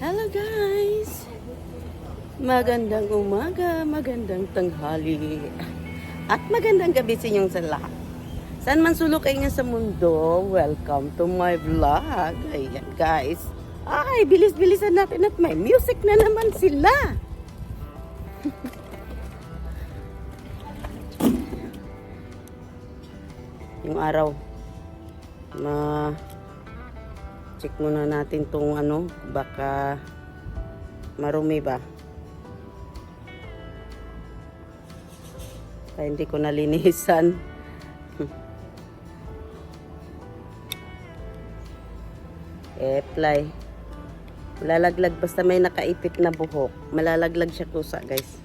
Hello guys! Magandang umaga, magandang tanghali, at magandang gabi sa inyong sa lahat. Saan man sulok kayo nga sa mundo, welcome to my vlog. Ayan guys. Ay, bilis-bilisan natin at may music na naman sila. Yung araw. Check muna natin tong ano, baka marumi ba. Kaya hindi ko nalinisan. Apply. Malalaglag basta may nakaipit na buhok. Malalaglag siya kusa, guys.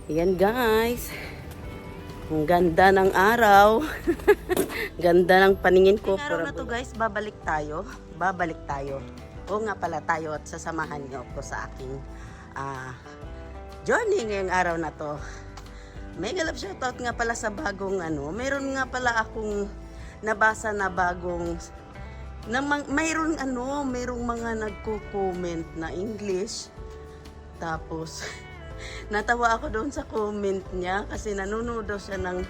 Ayan, guys. Ang ganda ng araw. Ganda ng paningin ko. Araw na to, guys, babalik tayo. Oo nga pala tayo at sasamahan niyo ako sa aking journey ngayong araw na to. Mega love shoutout nga pala sa bagong ano. Mayroon nga pala akong nabasa na bagong mayroong mga nagko-comment na English. Tapos natawa ako doon sa comment niya kasi nanonood daw siya ng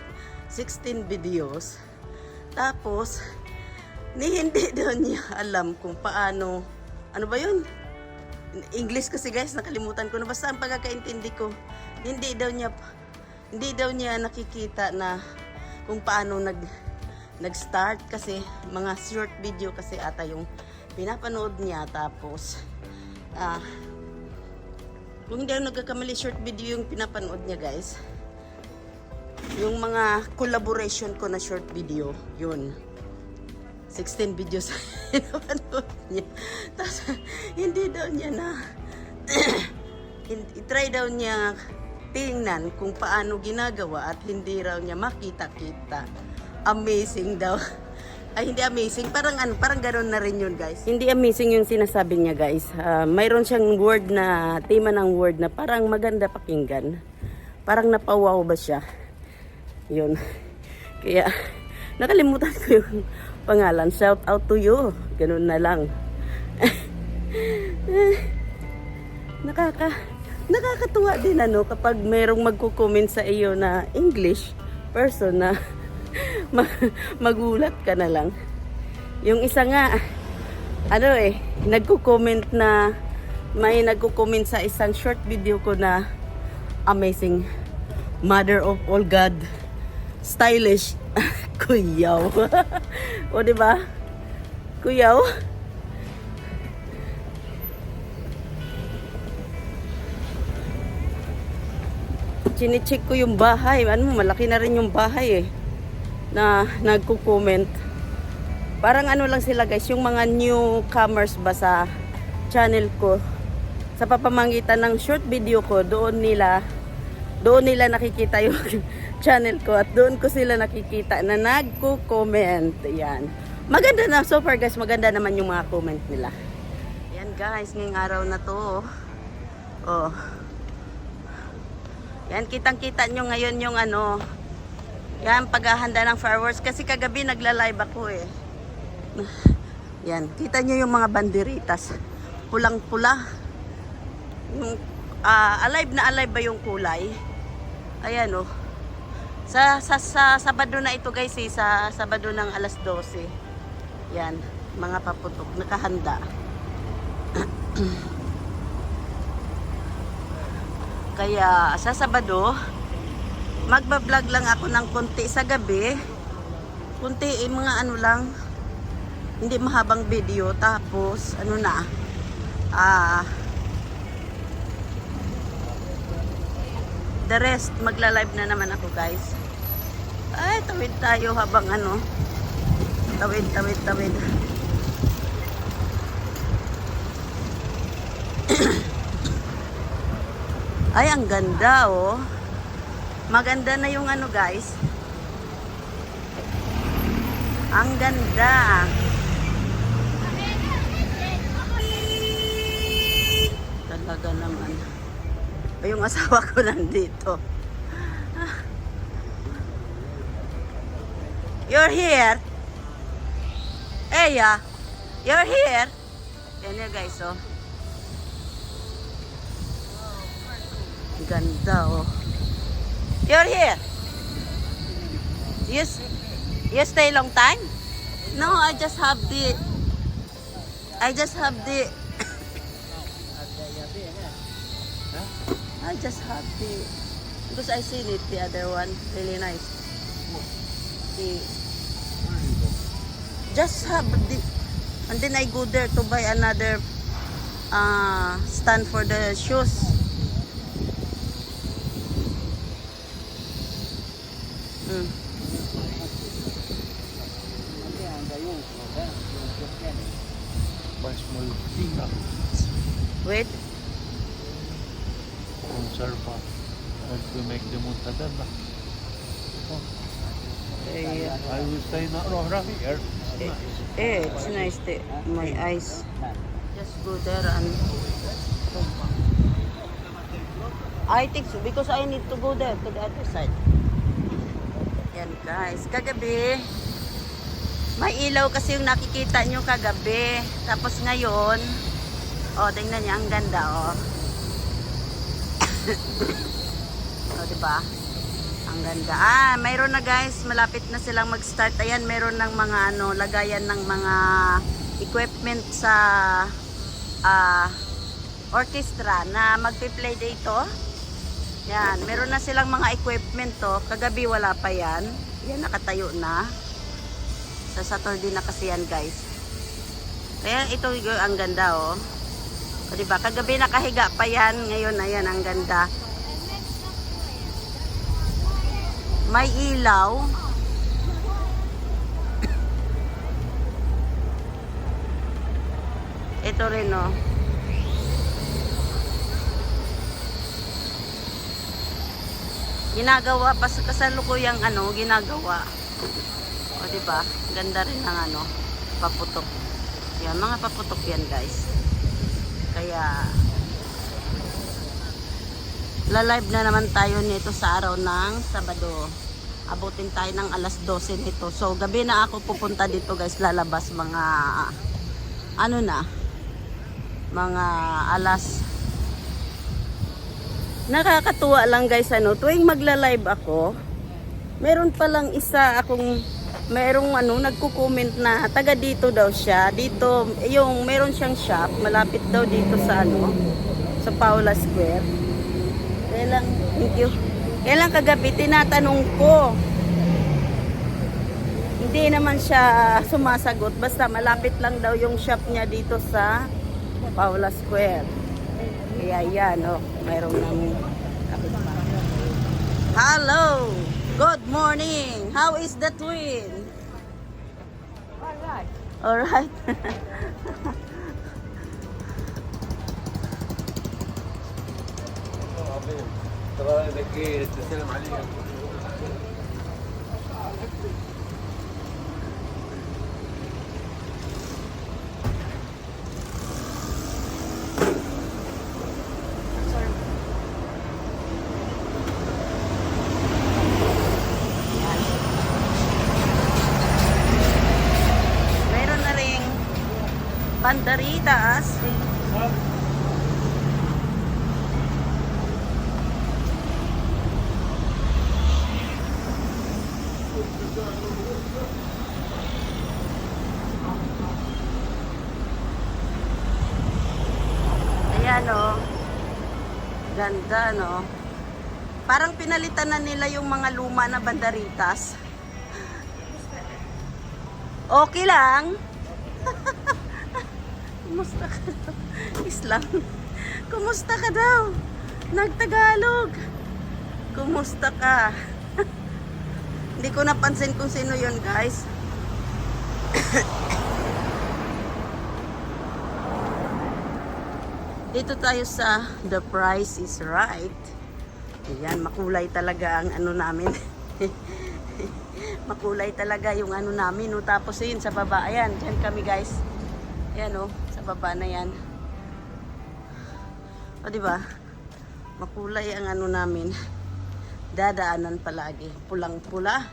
16 videos. Tapos hindi daw niya alam kung paano, ano ba yun? English kasi guys, nakalimutan ko na. Basta ang pagkakaintindi ko, hindi daw niya nakikita na kung paano nag-start kasi mga short video kasi ata yung pinapanood niya. Tapos kung hindi ako nagkakamali, short video yung pinapanood niya guys. Yung mga collaboration ko na short video, yun. 16 videos pinapanood niya. Tapos hindi daw niya na try daw niya tingnan kung paano ginagawa at hindi raw niya makita-kita. Amazing daw. Ay, hindi amazing. Parang gano'n na rin yun, guys. Hindi amazing yung sinasabi niya, guys. Mayroon siyang word na, tema ng word na parang maganda pakinggan. Parang napawaw ba siya? Yun. Kaya, nakalimutan ko yung pangalan. Shout out to you. Ganun na lang. Nakakatuwa din kapag mayroong magko-comment sa iyo na English person na magulat ka na lang. Yung isa nga, nagko-comment na, may nagko-comment sa isang short video ko na amazing, mother of all God, stylish, kuyaw. O diba? Kuyaw. Chine-check ko yung bahay. Malaki na rin yung bahay na nagko-comment. Parang lang sila guys, yung mga newcomers ba sa channel ko, sa papamagitan ng short video ko, doon nila nakikita yung channel ko at doon ko sila nakikita na nagko-comment. Yan. Maganda na so far guys, maganda naman yung mga comment nila. Yan guys, ngayong araw na to. Oh. Yan, kitang-kita nyo ngayon yung yan, paghahanda ng fireworks. Kasi kagabi nagla-live ako Yan, kita nyo yung mga banderitas. Pulang-pula. Yung, alive na alive ba yung kulay? Ayan Sa Sabado na ito guys sa Sabado ng alas 12. Yan, mga paputok. Nakahanda. Kaya sa Sabado, magbablog lang ako ng konti sa gabi. Konti, mga lang. Hindi mahabang video. Tapos, the rest, magla-live na naman ako guys. Ay, tawid tayo habang Tawid. Ay, ang ganda Maganda na yung guys. Ang ganda. Talaga naman. Yung asawa ko nandito. You're here. Eya. You're here. Yan yan guys, oh. Ganda, oh. You're here. You stay long time? No, I just have the I just have the because I seen it the other one really nice. Just have the and then I go there to buy another stand for the shoes. Buy small finger. Wait. Conserva. And to make the mortadella. I will say not right here. It's nice. It's nice. My eyes. Just go there and I think so because I need to go there to the other side. Yan guys, kagabi may ilaw kasi yung nakikita nyo kagabi. Tapos ngayon, oh, tingnan niya, ang ganda, oh. Oh, diba? Ang ganda. Mayroon na guys, malapit na silang mag-start. Ayan, mayroon ng mga ano, lagayan ng mga equipment sa orchestra na magpi-play dito. Yan, meron na silang mga equipment to. Kagabi wala pa yan. Yan, nakatayo na. Sa Saturday na kasi yan guys. Kaya ito ang ganda, oh. O diba, kagabi nakahiga pa yan. Ngayon, ayan, ang ganda. May ilaw. Ito rin, oh. Ginagawa pa sa kasalukuyang ano, ginagawa. O diba? Ganda rin ng ano, paputok. Yan, mga paputok yan guys. Kaya la-live na naman tayo nito sa araw ng Sabado. Abutin tayo ng alas 12 nito. So gabi na ako pupunta dito guys, lalabas mga ano na, mga alas. Nakakatuwa lang guys, ano, tuwing magla-live ako, meron palang isa akong, merong ano, nagko-comment na taga dito daw siya. Dito, yung meron siyang shop, malapit daw dito sa ano, sa Paula Square. Kaya lang, thank you. Kaya lang kagabi, tinatanong ko. Hindi naman siya sumasagot, basta malapit lang daw yung shop niya dito sa Paula Square. Kaya yan, oh, mayroong nang hello! Good morning! How is the twin? Alright. Alright. Mayroon na ring banderitas. Ayan, oh. Ganda, no? Parang pinalitan na nila yung mga luma na banderitas. Okay lang. Kumusta ka daw? Islam. Kumusta ka daw? Nagtagalog. Kumusta ka? Hindi ko napansin kung sino yun, guys. Dito tayo sa The Price is Right. Ayan, makulay talaga ang ano namin. Makulay talaga yung ano namin. No? Tapos yun sa baba. Ayan, dyan kami guys. Ayan o, sa baba na yan. O diba? Makulay ang ano namin. Dadaanan palagi. Pulang-pula.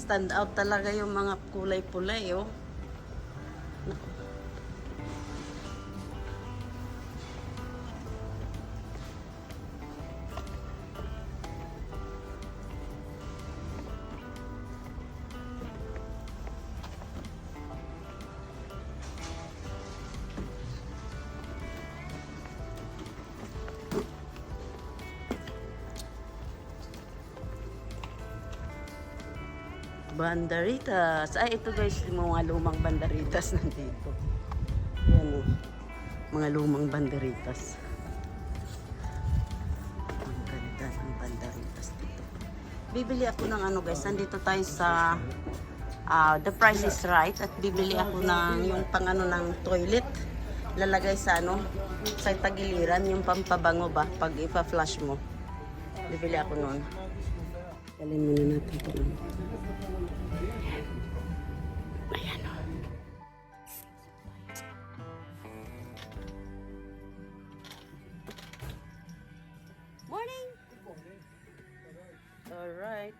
stand out talaga yung mga kulay-pulay, oh. Naku. Banderitas. Ay, ito guys, yung mga lumang banderitas nandito. Yan o. Mga lumang banderitas. Ang ganda ng banderitas dito. Bibili ako ng ano guys, nandito tayo sa The Price is Right. At bibili ako ng yung pang ano ng toilet. Lalagay sa ano, sa tagiliran, yung pampabango ba, pag ipa-flush mo. Bibili ako noon. Dalhin muna natin ito. Ayan o. Morning! Alright.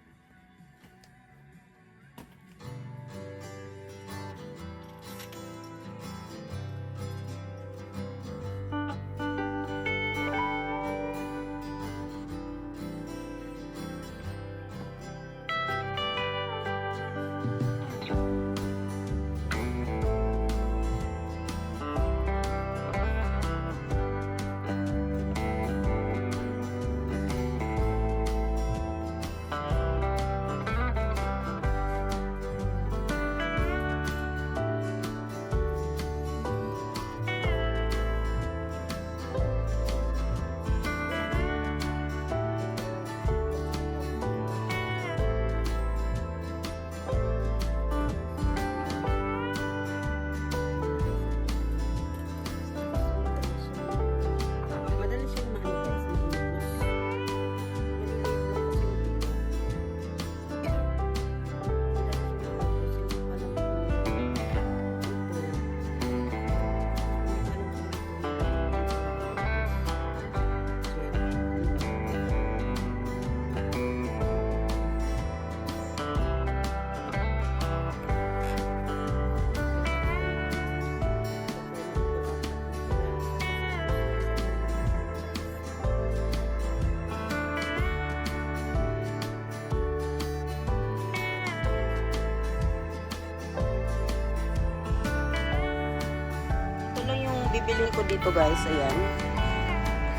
Bibilin ko dito guys, ayan.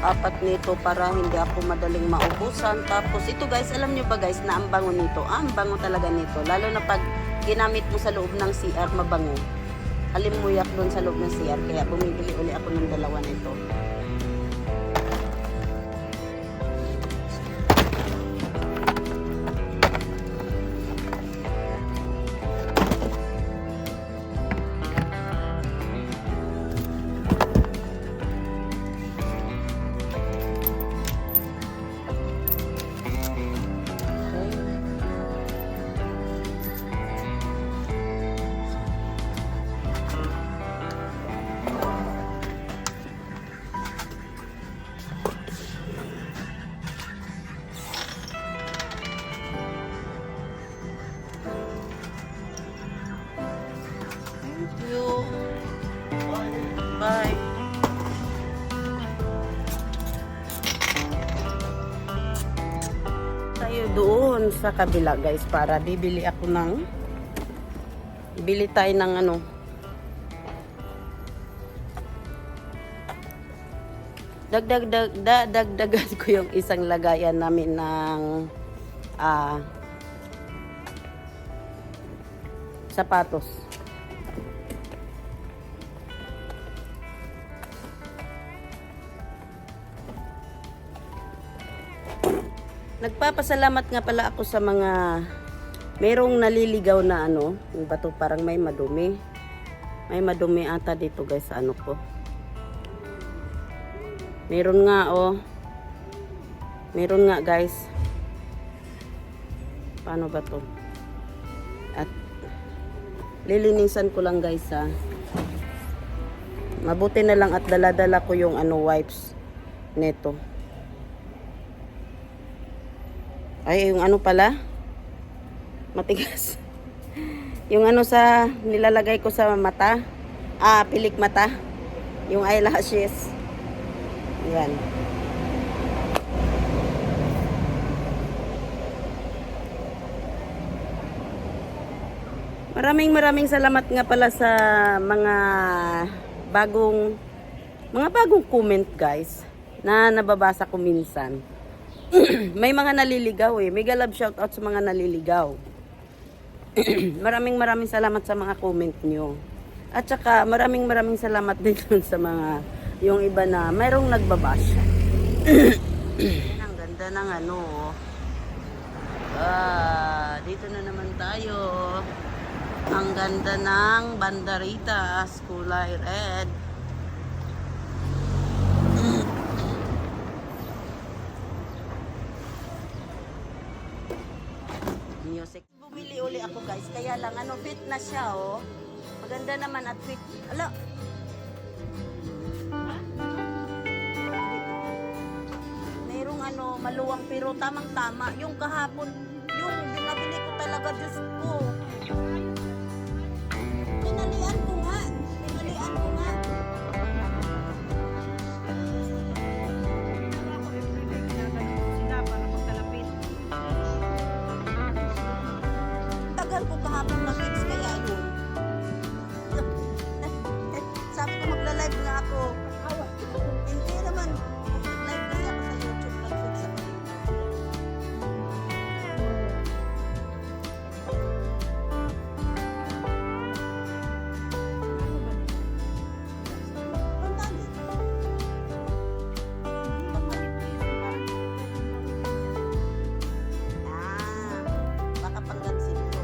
4 nito para hindi ako madaling maubusan. Tapos ito guys, alam nyo ba guys na ang bango nito? Ang bango talaga nito. Lalo na pag ginamit mo sa loob ng CR, mabango. Halimuyak doon sa loob ng CR. Kaya bumibili uli ako ng 2 nito. Bye. Tayo doon sa kabila guys para bibili ako ng tayo ng ano dagdagan ko yung isang lagayan namin ng sapatos. Nagpapasalamat nga pala ako sa mga merong naliligaw na ano, yung bato parang may madumi. May madumi ata dito guys sa ano ko. Meron nga oh. Meron nga guys. Paano ba to? At lilinisan ko lang guys ha. Mabuti na lang at dala-dala ko yung ano wipes neto. Ay, yung ano pala? Matigas. Yung ano sa nilalagay ko sa mata. Pilik mata. Yung eyelashes. Yan. Maraming salamat nga pala sa mga bagong comment guys na nababasa ko minsan. May mga naliligaw eh. Mega love shoutout sa mga naliligaw. maraming salamat sa mga comment nyo. At saka maraming salamat din dun sa mga yung iba na mayroong nagbabash. Ang ganda ng ano. Dito na naman tayo. Ang ganda ng banderitas, kulay red. Music. Bumili uli ako guys, kaya lang ano, fit na siya oh. Maganda naman at fit. Ala. Merong ano, maluwang pero tamang-tama. Yung kahapon, yung binabili ko talaga, Diyos ko. Pinalian ko nga. Tagal ko kahapon na fix kaya yun. Sabi ko magla-live nga ako. Hindi naman. Live kasi ako sa YouTube. Nag-fix ako. Baka panggansin ko.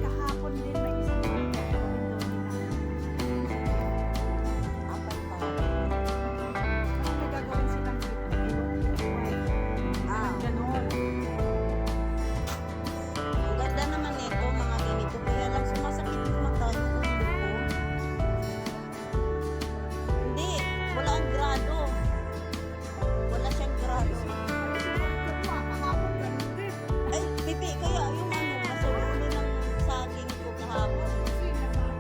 Kahapon din may isang Apay pa. may gagawin silang ganon. Ang ganda naman nito, mga ganito. Kaya lang sumasakit yung mata. Hindi, wala ang grado. Wala siyang grado. Kahapon ganon din. Ay, pipi kaya yung ano, nasa ulo ng saging ko kahapon.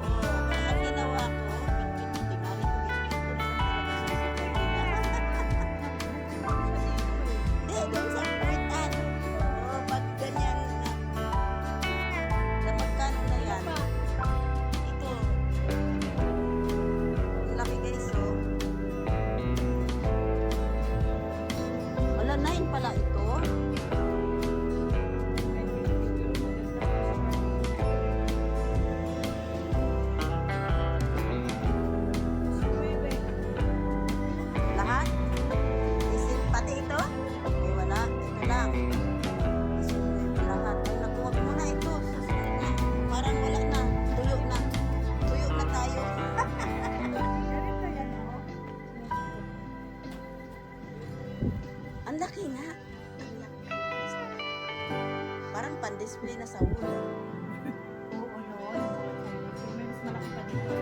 Kaya ang ginawa ko, tingali ko, Hindi, doon sa puwitan. Pag ganyan na magkano na yan? Ito. Ang laki guys, oh. Wala, 9 pala ito. Lahat? Isip pati ito? Ay wala, ito lang. Isip lahat. Ay, nakuha ko na ito. Susunod na. Parang wala na. Tuyo na. Tuyo na tayo. Ganito yan, oh. Ang laki nga. Ang laki. Parang pan-display na sa ulo. Oo, no. May mas malaki pa dito.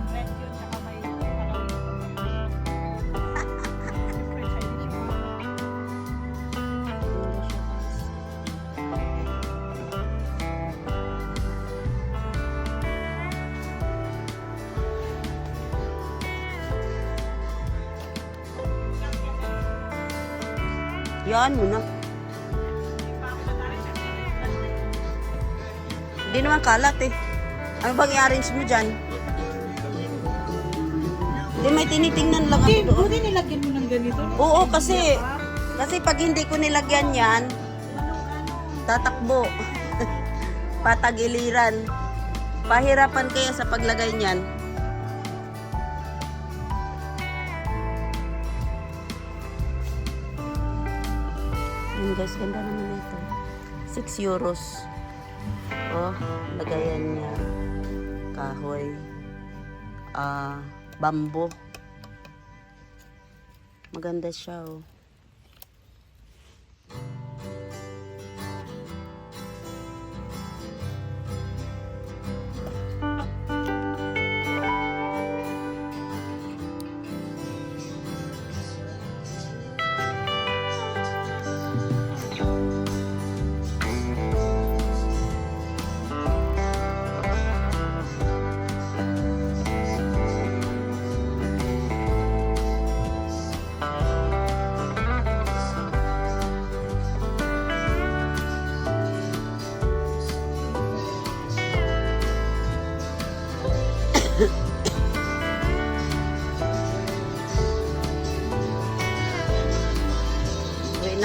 Red yun, tsaka may Yan mo na. Hindi naman kalat eh. Ano bang i-arrange mo dyan? Hindi, may tinitingnan lang ako doon. Buti nilagyan mo ng ganito. Oo, kasi pag hindi ko nilagyan yan, tatakbo. Patagiliran. Pahirapan kaya sa paglagay niyan. Yun guys, ganda naman ito. 6 euros. Oh, lagayan niya. Kahoy. Bamboo. Maganda siya oh.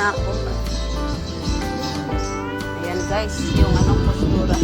na ako. Ayan guys, yung anong postura.